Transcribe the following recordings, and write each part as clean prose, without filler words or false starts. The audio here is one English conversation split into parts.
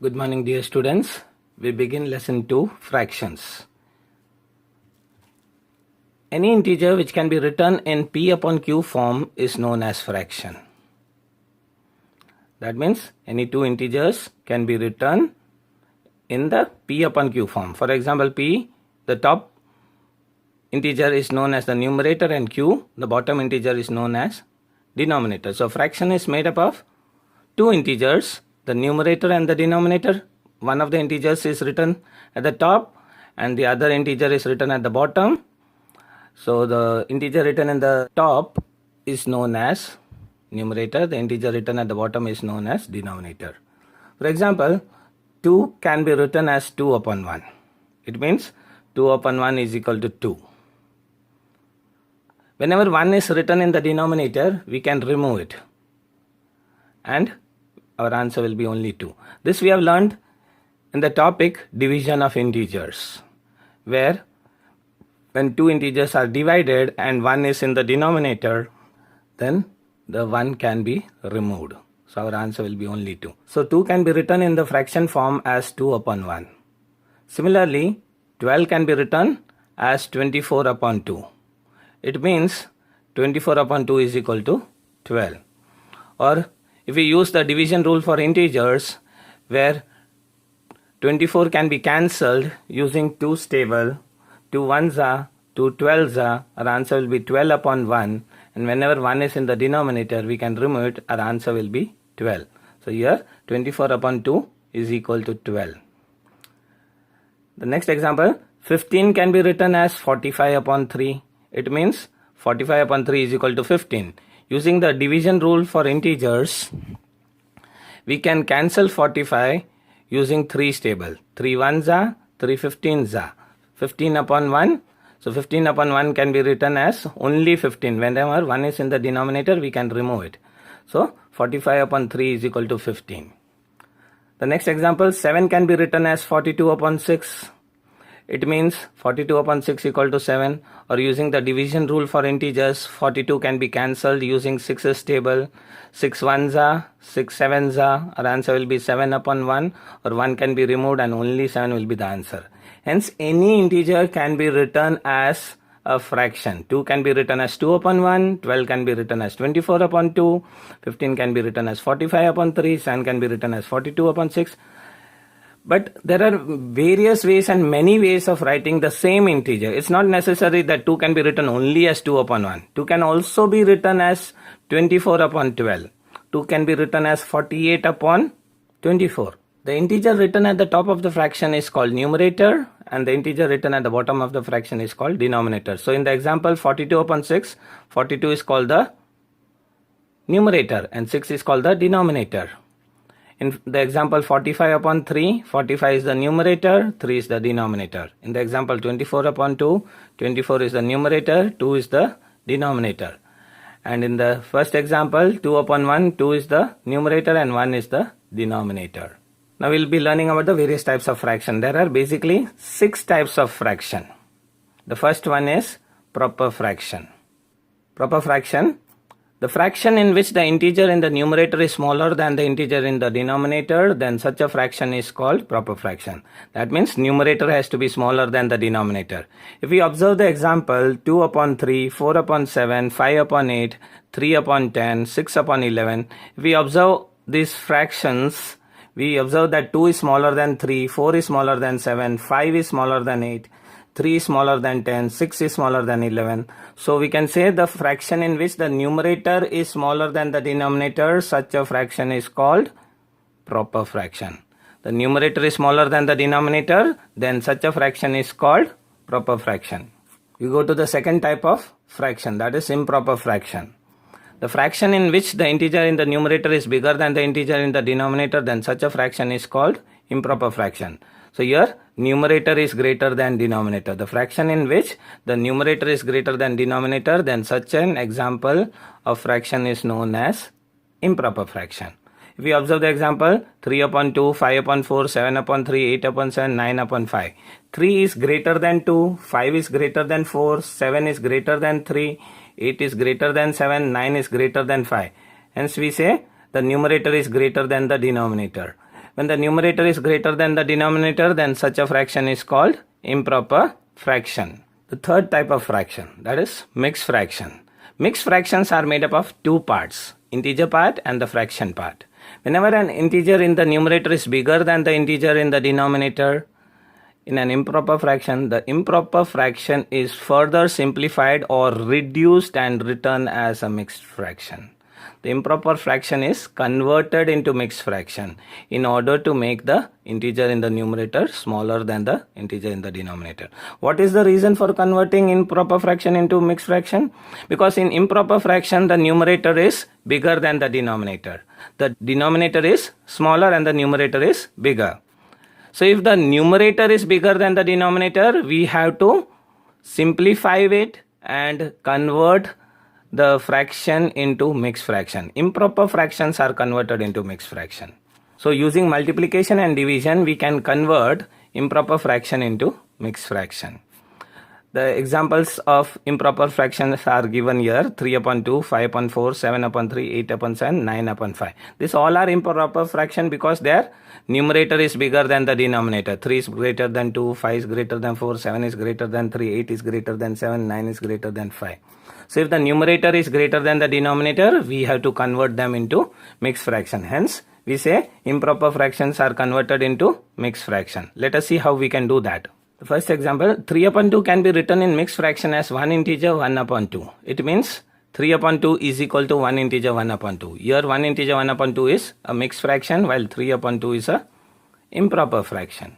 Good morning, dear students. We begin lesson 2, fractions. Any integer which can be written in P upon Q form is known as fraction. That means any two integers can be written in the P upon Q form. For example, P, the top integer is known as the numerator, and Q, the bottom integer, is known as denominator. So fraction is made up of two integers, the numerator and the denominator. One of the integers is written at the top and the other integer is written at the bottom. So the integer written in the top is known as numerator, the integer written at the bottom is known as denominator. For example, 2 can be written as 2 upon 1. It means 2 upon 1 is equal to 2. Whenever 1 is written in the denominator, we can remove it, and our answer will be only 2. This we have learned in the topic division of integers, where when two integers are divided and 1 is in the denominator, then the 1 can be removed. So our answer will be only 2. So 2 can be written in the fraction form as 2 upon 1. Similarly, 12 can be written as 24 upon 2. It means 24 upon 2 is equal to 12. Or if we use the division rule for integers, where 24 can be cancelled using 2's table, 2 ones are, 2 12s are, our answer will be 12 upon 1, and whenever 1 is in the denominator, we can remove it, our answer will be 12. So here 24 upon 2 is equal to 12. The next example, 15 can be written as 45 upon 3. It means 45 upon 3 is equal to 15. Using the division rule for integers, we can cancel 45 using 3's table. 3 ones are, 3 15s are. 15 upon 1. So 15 upon 1 can be written as only 15. Whenever 1 is in the denominator, we can remove it. So 45 upon 3 is equal to 15. The next example, 7 can be written as 42 upon 6. It means 42 upon 6 equal to 7, or using the division rule for integers, 42 can be cancelled using 6's table. 6 ones are, 6 sevens are, our answer will be 7 upon 1, or 1 can be removed and only 7 will be the answer. Hence, any integer can be written as a fraction. 2 can be written as 2 upon 1, 12 can be written as 24 upon 2, 15 can be written as 45 upon 3, 7 can be written as 42 upon 6. But there are various ways and many ways of writing the same integer. It's not necessary that 2 can be written only as 2 upon 1. 2 can also be written as 24 upon 12. 2 can be written as 48 upon 24. The integer written at the top of the fraction is called numerator, and the integer written at the bottom of the fraction is called denominator. So in the example 42 upon 6, 42 is called the numerator and 6 is called the denominator. In the example 45 upon 3, 45 is the numerator, 3 is the denominator. In the example 24 upon 2, 24 is the numerator, 2 is the denominator. And in the first example, 2 upon 1, 2 is the numerator and 1 is the denominator. Now we'll be learning about the various types of fraction. There are basically 6 types of fraction. The first one is proper fraction. Proper fraction, the fraction in which the integer in the numerator is smaller than the integer in the denominator, then such a fraction is called proper fraction. That means numerator has to be smaller than the denominator. If we observe the example 2 upon 3, 4 upon 7, 5 upon 8, 3 upon 10, 6 upon 11, if we observe these fractions, we observe that 2 is smaller than 3, 4 is smaller than 7, 5 is smaller than 8, 3 is smaller than 10, 6 is smaller than 11. So we can say the fraction in which the numerator is smaller than the denominator, such a fraction is called proper fraction. The numerator is smaller than the denominator, then such a fraction is called proper fraction. We go to the second type of fraction, that is improper fraction. The fraction in which the integer in the numerator is bigger than the integer in the denominator, then such a fraction is called improper fraction. So here numerator is greater than denominator. The fraction in which the numerator is greater than denominator, then such an example of fraction is known as improper fraction. If we observe the example 3 upon 2, 5 upon 4, 7 upon 3, 8 upon 7, 9 upon 5. 3 is greater than 2, 5 is greater than 4, 7 is greater than 3, 8 is greater than 7, 9 is greater than 5. Hence we say the numerator is greater than the denominator. When the numerator is greater than the denominator, then such a fraction is called improper fraction. The third type of fraction, that is mixed fraction. Mixed fractions are made up of two parts, integer part and the fraction part. Whenever an integer in the numerator is bigger than the integer in the denominator, in an improper fraction, the improper fraction is further simplified or reduced and written as a mixed fraction. The improper fraction is converted into mixed fraction in order to make the integer in the numerator smaller than the integer in the denominator. What is the reason for converting improper fraction into mixed fraction? Because in improper fraction, the numerator is bigger than the denominator. The denominator is smaller and the numerator is bigger. So if the numerator is bigger than the denominator, we have to simplify it and convert the fraction into mixed fraction. Improper fractions are converted into mixed fraction. So using multiplication and division, we can convert improper fraction into mixed fraction. The examples of improper fractions are given here: 3 upon 2, 5 upon 4, 7 upon 3, 8 upon 7, 9 upon 5. These all are improper fraction because their numerator is bigger than the denominator. 3 is greater than 2, 5 is greater than 4, 7 is greater than 3, 8 is greater than 7, 9 is greater than 5. So if the numerator is greater than the denominator, we have to convert them into mixed fraction. Hence, we say improper fractions are converted into mixed fraction. Let us see how we can do that. The first example, 3 upon 2 can be written in mixed fraction as 1 integer 1 upon 2. It means 3 upon 2 is equal to 1 integer 1 upon 2. Here 1 integer 1 upon 2 is a mixed fraction, while 3 upon 2 is a improper fraction.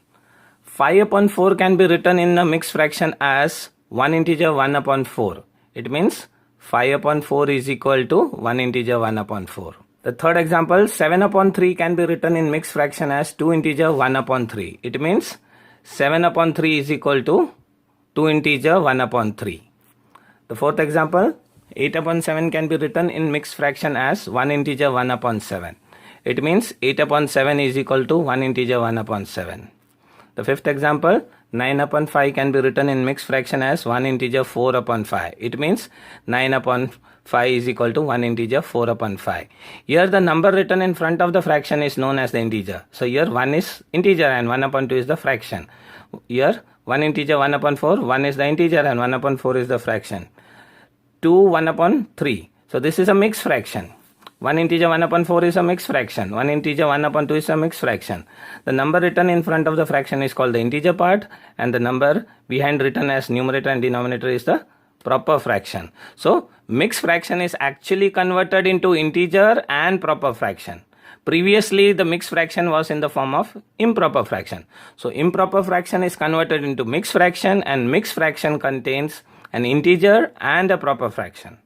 5 upon 4 can be written in a mixed fraction as 1 integer 1 upon 4. It means 5 upon 4 is equal to 1 integer 1 upon 4. The third example, 7 upon 3 can be written in mixed fraction as 2 integer 1 upon 3. It means 7 upon 3 is equal to 2 integer 1 upon 3. The fourth example, 8 upon 7 can be written in mixed fraction as 1 integer 1 upon 7. It means 8 upon 7 is equal to 1 integer 1 upon 7. The fifth example, 9 upon 5 can be written in mixed fraction as 1 integer 4 upon 5. It means 9 upon 5 is equal to 1 integer 4 upon 5. Here the number written in front of the fraction is known as the integer. So here 1 is integer and 1 upon 2 is the fraction. Here 1 integer 1 upon 4, 1 is the integer and 1 upon 4 is the fraction. 2 1 upon 3. So this is a mixed fraction. 1 integer 1 upon 4 is a mixed fraction. 1 integer 1 upon 2 is a mixed fraction. The number written in front of the fraction is called the integer part, and the number behind written as numerator and denominator is the proper fraction. So mixed fraction is actually converted into integer and proper fraction. Previously the mixed fraction was in the form of improper fraction. So improper fraction is converted into mixed fraction, and mixed fraction contains an integer and a proper fraction.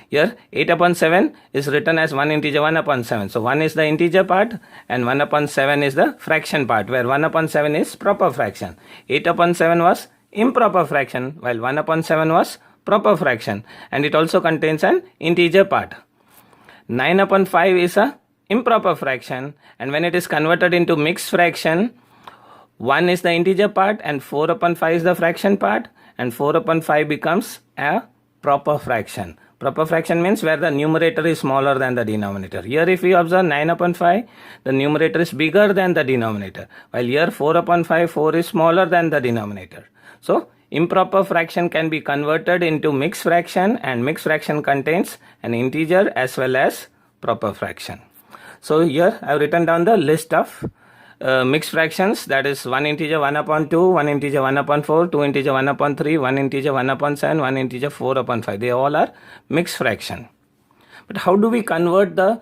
Here 8 upon 7 is written as 1 integer 1 upon 7. So 1 is the integer part and 1 upon 7 is the fraction part, where 1 upon 7 is proper fraction. 8 upon 7 was improper fraction, while 1 upon 7 was proper fraction, and it also contains an integer part. 9 upon 5 is a improper fraction, and when it is converted into mixed fraction, 1 is the integer part and 4 upon 5 is the fraction part, and 4 upon 5 becomes a proper fraction. Proper fraction means where the numerator is smaller than the denominator. Here if we observe 9 upon 5, the numerator is bigger than the denominator, while here 4 upon 5, 4 is smaller than the denominator. So improper fraction can be converted into mixed fraction, and mixed fraction contains an integer as well as proper fraction. So here I have written down the list of mixed fractions, that is 1 integer 1 upon 2, 1 integer 1 upon 4, 2 integer 1 upon 3, 1 integer 1 upon 7, 1 integer 4 upon 5. They all are mixed fraction. But how do we convert the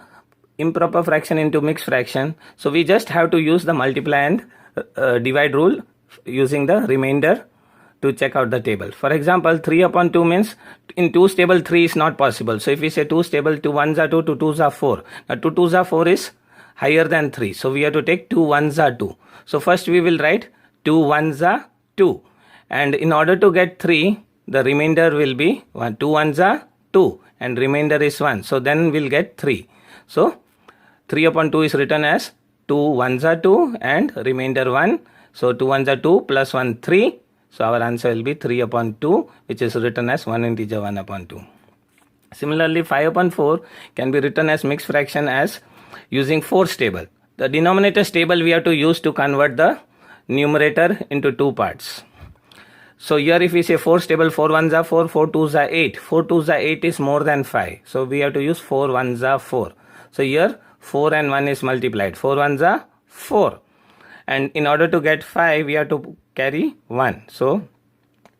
improper fraction into mixed fraction? So we just have to use the multiply and divide rule using the remainder to check out the table. For example, 3 upon 2 means in 2's table 3 is not possible. So if we say 2's table, 2 1s are 2, 2 2s are 4. Now 2 2s are 4 is higher than 3. So we have to take 2 1s are 2. So first we will write 2 1s are 2. And in order to get 3, the remainder will be 1. 2 1s are 2 and remainder is 1. So then we'll get 3. So 3 upon 2 is written as 2 1s are 2 and remainder 1. So 2 1s are 2 plus 1 3. So our answer will be 3 upon 2, which is written as 1 integer 1 upon 2. Similarly 5 upon 4 can be written as mixed fraction as using 4's table. The denominator table we have to use to convert the numerator into two parts. So here if we say 4 stable, 4 1s are 4, 4 2s are 8. 4 2s are 8 is more than 5. So we have to use 4 1s are 4. So here 4 and 1 is multiplied. 4 1s are 4. And in order to get 5, we have to carry 1. So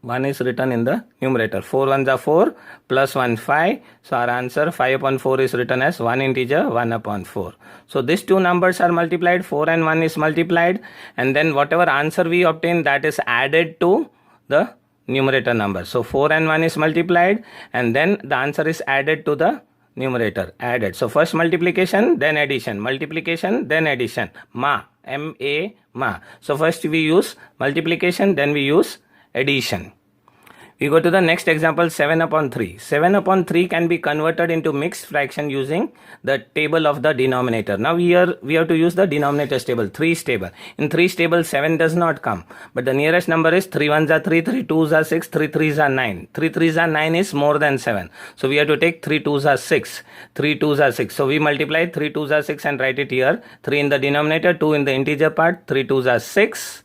1 is written in the numerator. 4 1s are 4 plus 1 5. So our answer 5 upon 4 is written as 1 integer 1 upon 4. So these two numbers are multiplied. 4 and 1 is multiplied. And then whatever answer we obtain, that is added to the numerator number. So 4 and 1 is multiplied, and then the answer is added to the numerator. Added. So first multiplication, then addition. Multiplication, then addition. Ma. M-A. Ma. So first we use multiplication, then we use addition. We go to the next example, 7 upon 3. 7 upon 3 can be converted into mixed fraction using the table of the denominator. Now here we have to use the denominator table, 3's table. In 3's table, 7 does not come. But the nearest number is 3 1s are 3, 3 2s are 6, 3 3s are 9. 3 3s are 9 is more than 7. So we have to take 3 2s are 6. 3 2s are 6. So we multiply 3 2s are 6 and write it here. 3 in the denominator, 2 in the integer part, 3 2s are 6.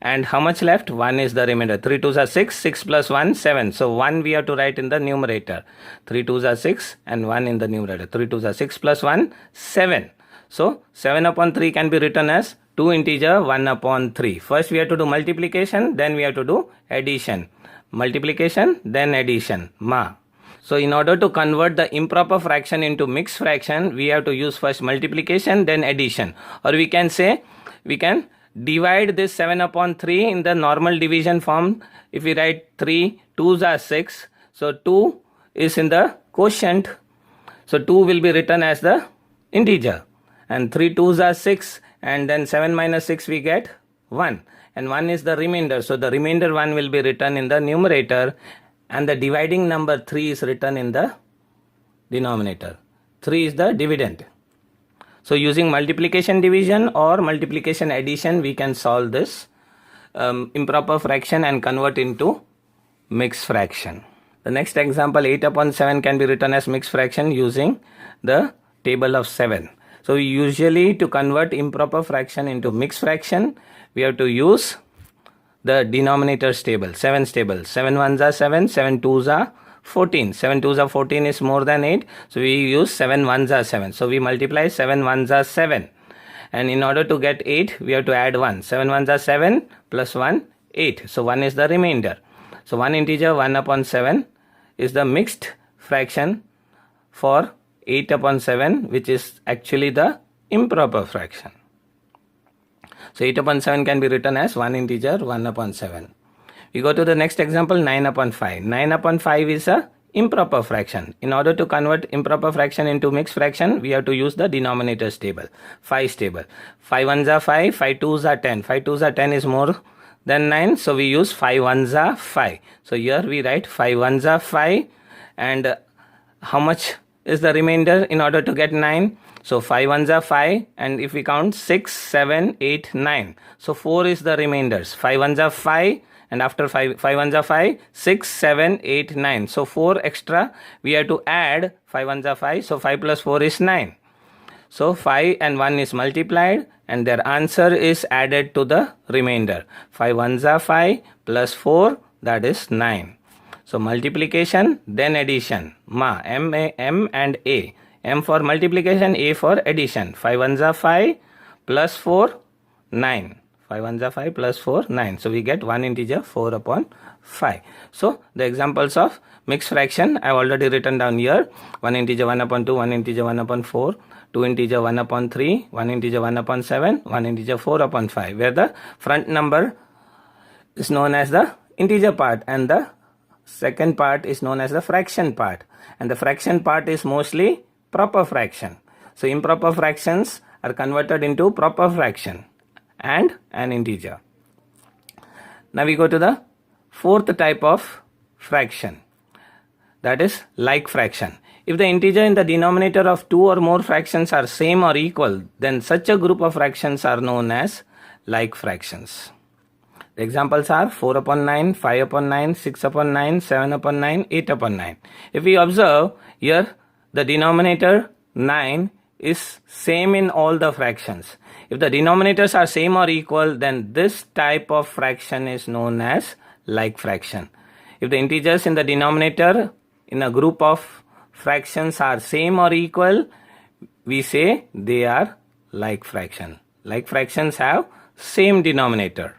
And how much left? 1 is the remainder. 3 2s are 6, 6 plus 1, 7. So 1 we have to write in the numerator. 3 2s are 6 and 1 in the numerator. 3 2s are 6 plus 1, 7. So 7 upon 3 can be written as 2 integer 1 upon 3. First we have to do multiplication, then we have to do addition. Multiplication, then addition. Ma. So in order to convert the improper fraction into mixed fraction, we have to use first multiplication, then addition. Or we can say, we can divide this 7 upon 3 in the normal division form. If we write 3, 2s are 6. So 2 is in the quotient. So 2 will be written as the integer. And 3 2s are 6. And then 7 minus 6 we get 1. And 1 is the remainder. So the remainder 1 will be written in the numerator. And the dividing number 3 is written in the denominator. 3 is the dividend. So using multiplication division or multiplication addition, we can solve this improper fraction and convert into mixed fraction. The next example, 8 upon 7 can be written as mixed fraction using the table of 7. So usually to convert improper fraction into mixed fraction, we have to use the denominator's table, 7's table. 7 1s are 7, 7 2s are 14. 7 2s are 14 is more than 8. So we use 7 1s are 7. So we multiply 7 1s are 7. And in order to get 8, we have to add 1. 7 1s are 7 plus 1, 8. So 1 is the remainder. So 1 integer 1 upon 7 is the mixed fraction for 8 upon 7, which is actually the improper fraction. So 8 upon 7 can be written as 1 integer 1 upon 7. We go to the next example, 9 upon 5. 9 upon 5 is a improper fraction. In order to convert improper fraction into mixed fraction, we have to use the denominator's table, 5's table. 5 1s are 5, 5 2s are 10. 5 2s are 10 is more than 9. So we use 5 1s are 5. So here we write 5 1s are 5. And how much is the remainder in order to get 9? So 5 1s are 5. And if we count 6, 7, 8, 9. So 4 is the remainders. 5 1s are 5. And after 5 1s are 5, 6, 7, 8, 9. So 4 extra, we have to add 5 1s are 5. So 5 plus 4 is 9. So 5 and 1 is multiplied and their answer is added to the remainder. 5 1s are 5 plus 4, that is 9. So multiplication, then addition. Ma, M, A, M and A. M for multiplication, A for addition. 5 1s are 5 plus 4, 9. 5 1s are 5 plus 4, 9. So we get 1 integer 4 upon 5. So the examples of mixed fraction I have already written down here. 1 integer 1 upon 2, 1 integer 1 upon 4, 2 integer 1 upon 3, 1 integer 1 upon 7, 1 integer 4 upon 5. Where the front number is known as the integer part and the second part is known as the fraction part. And the fraction part is mostly proper fraction. So improper fractions are converted into proper fraction and an integer. Now we go to the fourth type of fraction, that is like fraction. If the integer in the denominator of two or more fractions are same or equal, then such a group of fractions are known as like fractions. The examples are 4 upon 9, 5 upon 9, 6 upon 9, 7 upon 9, 8 upon 9. If we observe here, the denominator 9 is same in all the fractions. If the denominators are same or equal, then this type of fraction is known as like fraction. If the integers in the denominator in a group of fractions are same or equal, we say they are like fraction. Like fractions have same denominator.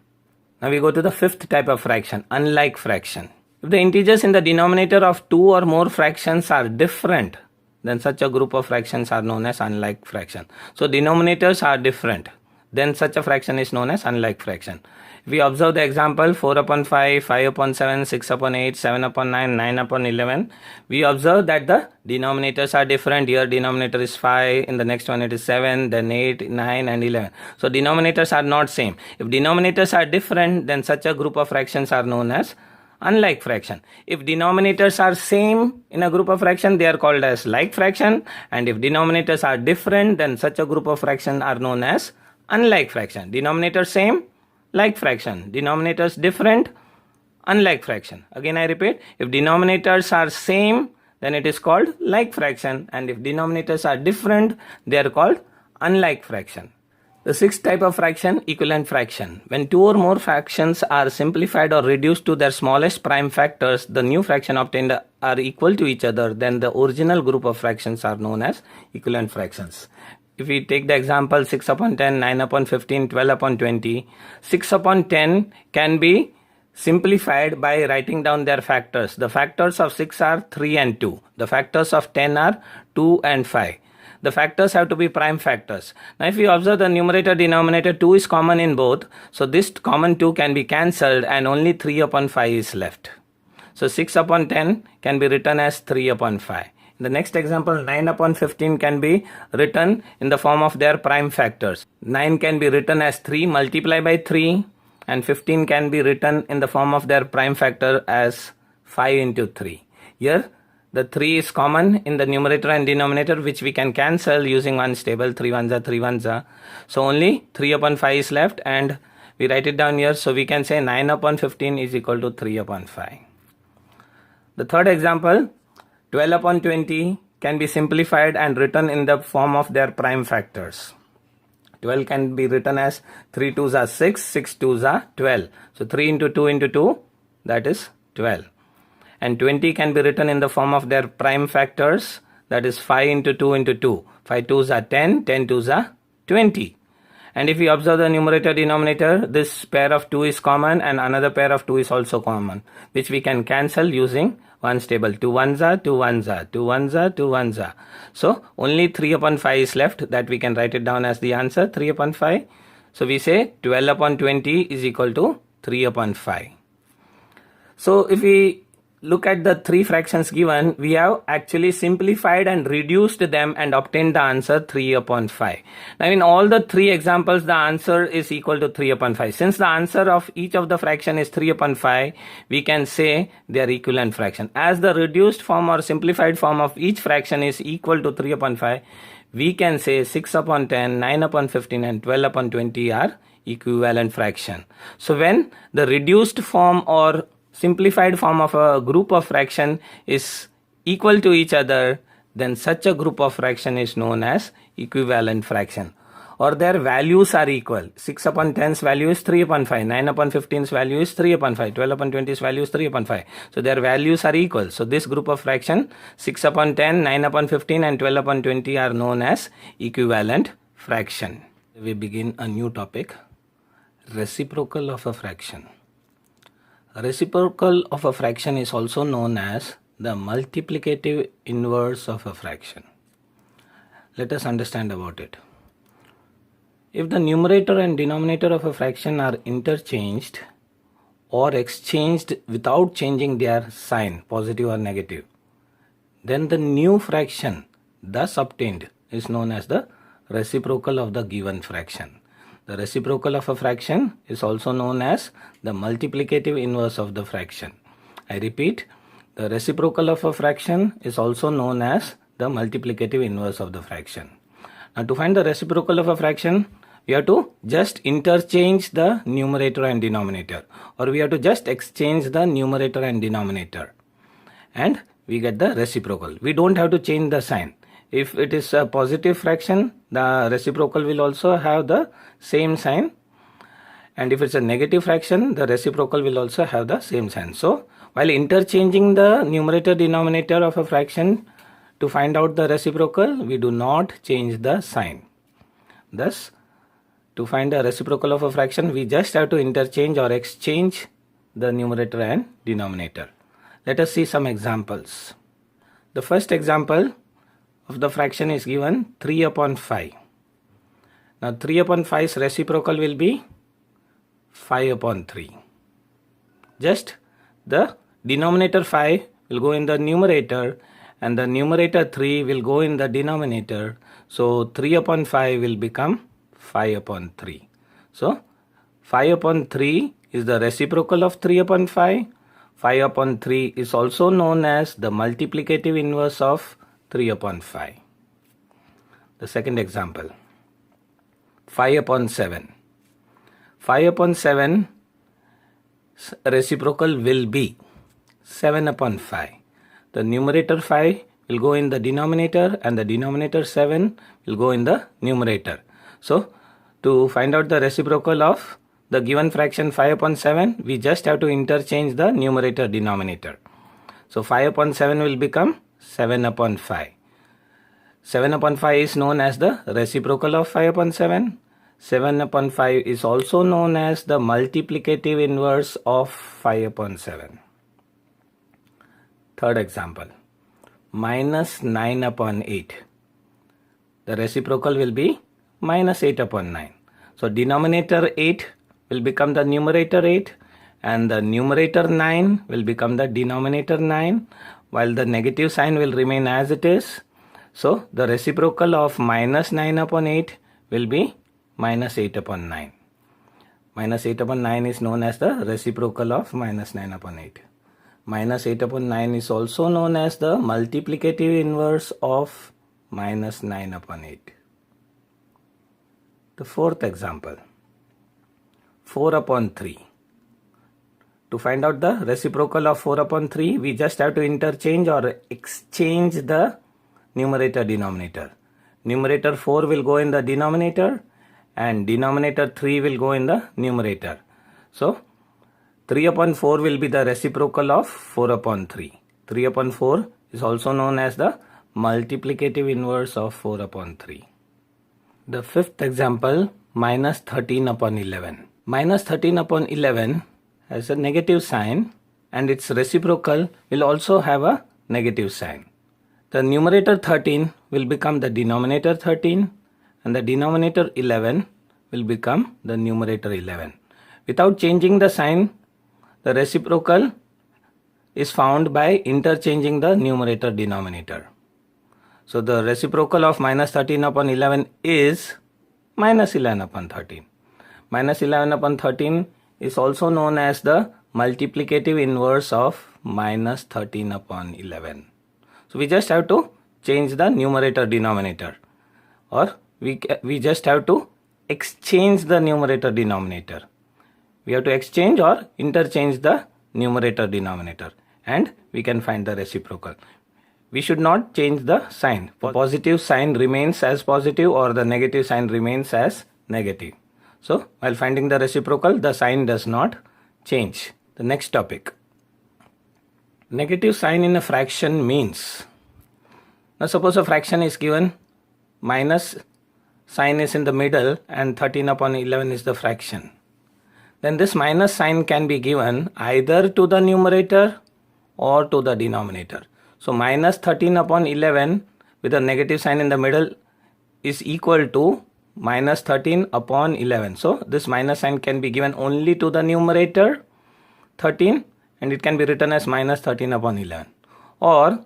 Now we go to the fifth type of fraction, unlike fraction. If the integers in the denominator of two or more fractions are different, then such a group of fractions are known as unlike fraction. So denominators are different, then such a fraction is known as unlike fraction. If we observe the example 4 upon 5, 5 upon 7, 6 upon 8, 7 upon 9, 9 upon 11, we observe that the denominators are different. Here denominator is 5, in the next one it is 7, then 8, 9 and 11. So denominators are not same. If denominators are different, then such a group of fractions are known as unlike fraction. If denominators are same in a group of fraction, they are called as like fraction, and if denominators are different, then such a group of fraction are known as unlike fraction. Denominators same, like fraction. Denominators different, unlike fraction. Again I repeat, if denominators are same, then it is called like fraction, and if denominators are different, they are called unlike fraction. The sixth type of fraction, equivalent fraction. When two or more fractions are simplified or reduced to their smallest prime factors, the new fraction obtained are equal to each other, then the original group of fractions are known as equivalent fractions. If we take the example 6 upon 10, 9 upon 15, 12 upon 20, 6 upon 10 can be simplified by writing down their factors. The factors of 6 are 3 and 2. The factors of 10 are 2 and 5. The factors have to be prime factors. Now if you observe the numerator denominator, 2 is common in both. So this common 2 can be cancelled and only 3 upon 5 is left. So 6 upon 10 can be written as 3 upon 5. In the next example, 9 upon 15 can be written in the form of their prime factors. 9 can be written as 3 multiplied by 3, and 15 can be written in the form of their prime factor as 5 into 3. Here the 3 is common in the numerator and denominator, which we can cancel using ones table. 3 ones are 3 ones are. So only 3 upon 5 is left, and we write it down here. So we can say 9 upon 15 is equal to 3 upon 5. The third example, 12 upon 20 can be simplified and written in the form of their prime factors. 12 can be written as 3 2s are 6, 6 2s are 12. So 3 into 2 into 2, that is 12. And 20 can be written in the form of their prime factors, that is 5 into 2 into 2. 5 2s are 10, 10 2s are 20. And if we observe the numerator denominator, this pair of 2 is common and another pair of 2 is also common, which we can cancel using ones table. 2 ones are 2 ones are 2 ones are 2 ones are. So only 3 upon 5 is left, that we can write it down as the answer, 3 upon 5. So we say 12 upon 20 is equal to 3 upon 5. So if we look at the three fractions given, we have actually simplified and reduced them and obtained the answer 3 upon 5. Now in all the three examples, the answer is equal to 3 upon 5. Since the answer of each of the fraction is 3 upon 5, we can say they are equivalent fraction. As the reduced form or simplified form of each fraction is equal to 3 upon 5, we can say 6 upon 10, 9 upon 15 and 12 upon 20 are equivalent fraction. So when the reduced form or simplified form of a group of fraction is equal to each other, then such a group of fraction is known as equivalent fraction, or their values are equal. 6 upon 10's value is 3 upon 5, 9 upon 15's value is 3 upon 5, 12 upon 20's value is 3 upon 5. So their values are equal. So this group of fraction, 6 upon 10, 9 upon 15 and 12 upon 20 are known as equivalent fraction. We begin a new topic, reciprocal of a fraction. A reciprocal of a fraction is also known as the multiplicative inverse of a fraction. Let us understand about it. If the numerator and denominator of a fraction are interchanged or exchanged without changing their sign, positive or negative, then the new fraction thus obtained is known as the reciprocal of the given fraction. The reciprocal of a fraction is also known as the multiplicative inverse of the fraction. I repeat, the reciprocal of a fraction is also known as the multiplicative inverse of the fraction. Now to find the reciprocal of a fraction, we have to just interchange the numerator and denominator, or we have to just exchange the numerator and denominator, and we get the reciprocal. We don't have to change the sign. If it is a positive fraction, the reciprocal will also have the same sign. And if it's a negative fraction, the reciprocal will also have the same sign. So, while interchanging the numerator denominator of a fraction to find out the reciprocal, we do not change the sign. Thus, to find the reciprocal of a fraction, we just have to interchange or exchange the numerator and denominator. Let us see some examples. The first example of the fraction is given 3 upon 5. Now 3 upon 5's reciprocal will be 5 upon 3. Just the denominator 5 will go in the numerator and the numerator 3 will go in the denominator. So 3 upon 5 will become 5 upon 3. So 5 upon 3 is the reciprocal of 3 upon 5. 5 upon 3 is also known as the multiplicative inverse of 3 upon 5. The second example, 5 upon 7. 5 upon 7 reciprocal will be 7 upon 5. The numerator 5 will go in the denominator and the denominator 7 will go in the numerator. So, to find out the reciprocal of the given fraction 5 upon 7, we just have to interchange the numerator denominator. So, 5 upon 7 will become 7 upon 5. 7 upon 5 is known as the reciprocal of 5 upon 7. 7 upon 5 is also known as the multiplicative inverse of 5 upon 7. Third example, minus 9 upon 8. The reciprocal will be minus 8 upon 9. So denominator 8 will become the numerator 8 and the numerator 9 will become the denominator 9 while the negative sign will remain as it is. So the reciprocal of minus 9 upon 8 will be minus 8 upon 9. Minus 8 upon 9 is known as the reciprocal of minus 9 upon 8. Minus 8 upon 9 is also known as the multiplicative inverse of minus 9 upon 8. The fourth example, 4 upon 3. To find out the reciprocal of 4 upon 3, we just have to interchange or exchange the numerator denominator. Numerator 4 will go in the denominator and denominator 3 will go in the numerator. So 3 upon 4 will be the reciprocal of 4 upon 3. 3 upon 4 is also known as the multiplicative inverse of 4 upon 3. The fifth example, minus 13 upon 11. Minus 13 upon 11 has a negative sign and its reciprocal will also have a negative sign. The numerator 13 will become the denominator 13 and the denominator 11 will become the numerator 11. Without changing the sign, the reciprocal is found by interchanging the numerator denominator. So the reciprocal of minus 13 upon 11 is minus 11 upon 13. Minus 11 upon 13 is also known as the multiplicative inverse of minus 13 upon 11. So we just have to change the numerator denominator, or we just have to exchange the numerator denominator. We have to exchange or interchange the numerator denominator and we can find the reciprocal. We should not change the sign. The positive sign remains as positive or the negative sign remains as negative. So while finding the reciprocal, the sign does not change. The next topic. Negative sign in a fraction means, now suppose a fraction is given, minus sign is in the middle and 13 upon 11 is the fraction. Then this minus sign can be given either to the numerator or to the denominator. So minus 13 upon 11 with a negative sign in the middle is equal to minus 13 upon 11. So this minus sign can be given only to the numerator 13 and it can be written as minus 13 upon 11. Or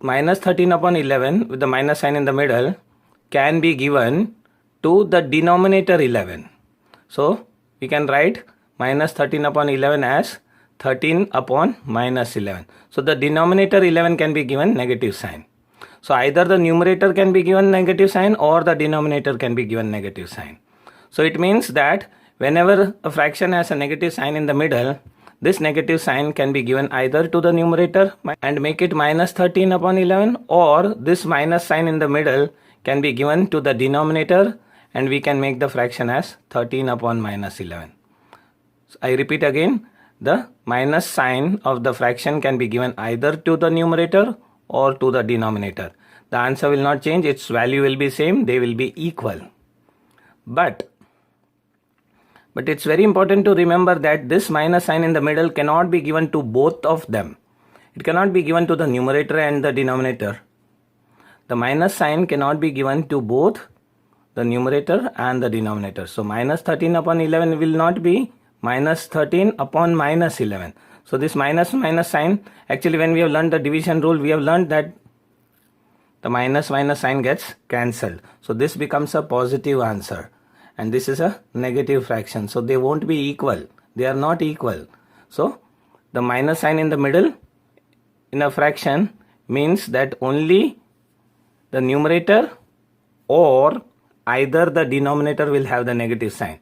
minus 13 upon 11 with the minus sign in the middle can be given to the denominator 11. So we can write minus 13 upon 11 as 13 upon minus 11. So the denominator 11 can be given negative sign. So either the numerator can be given negative sign or the denominator can be given negative sign. So it means that whenever a fraction has a negative sign in the middle, this negative sign can be given either to the numerator and make it minus 13 upon 11, or this minus sign in the middle can be given to the denominator and we can make the fraction as 13 upon minus 11. So I repeat again, the minus sign of the fraction can be given either to the numerator or to the denominator. The answer will not change, its value will be same, they will be equal. But it's very important to remember that this minus sign in the middle cannot be given to both of them. It cannot be given to the numerator and the denominator. The minus sign cannot be given to both the numerator and the denominator. So minus 13 upon 11 will not be minus 13 upon minus 11. So this minus sign, actually when we have learned the division rule, we have learned that the minus sign gets cancelled. So this becomes a positive answer. And this is a negative fraction. So they won't be equal. They are not equal. So the minus sign in the middle in a fraction means that only the numerator or either the denominator will have the negative sign.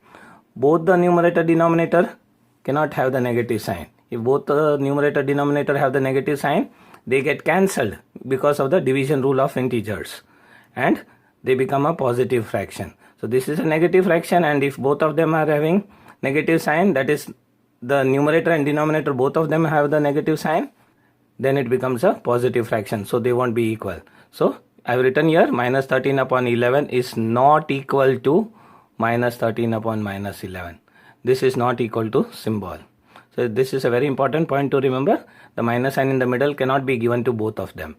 Both the numerator denominator cannot have the negative sign. If both the numerator denominator have the negative sign, they get cancelled because of the division rule of integers and they become a positive fraction. So this is a negative fraction, and if both of them are having negative sign, that is the numerator and denominator both of them have the negative sign, then it becomes a positive fraction. So they won't be equal. So I have written here minus 13 upon 11 is not equal to minus 13 upon minus 11. This is not equal to symbol. So this is a very important point to remember. The minus sign in the middle cannot be given to both of them.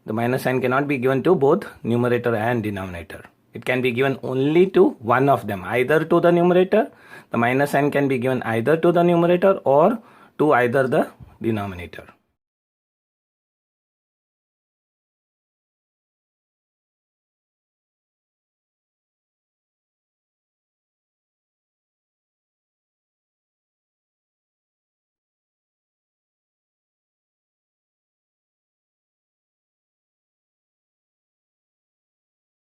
The minus sign cannot be given to both numerator and denominator. It can be given only to one of them, either to the numerator. The minus sign can be given either to the numerator or to either the denominator.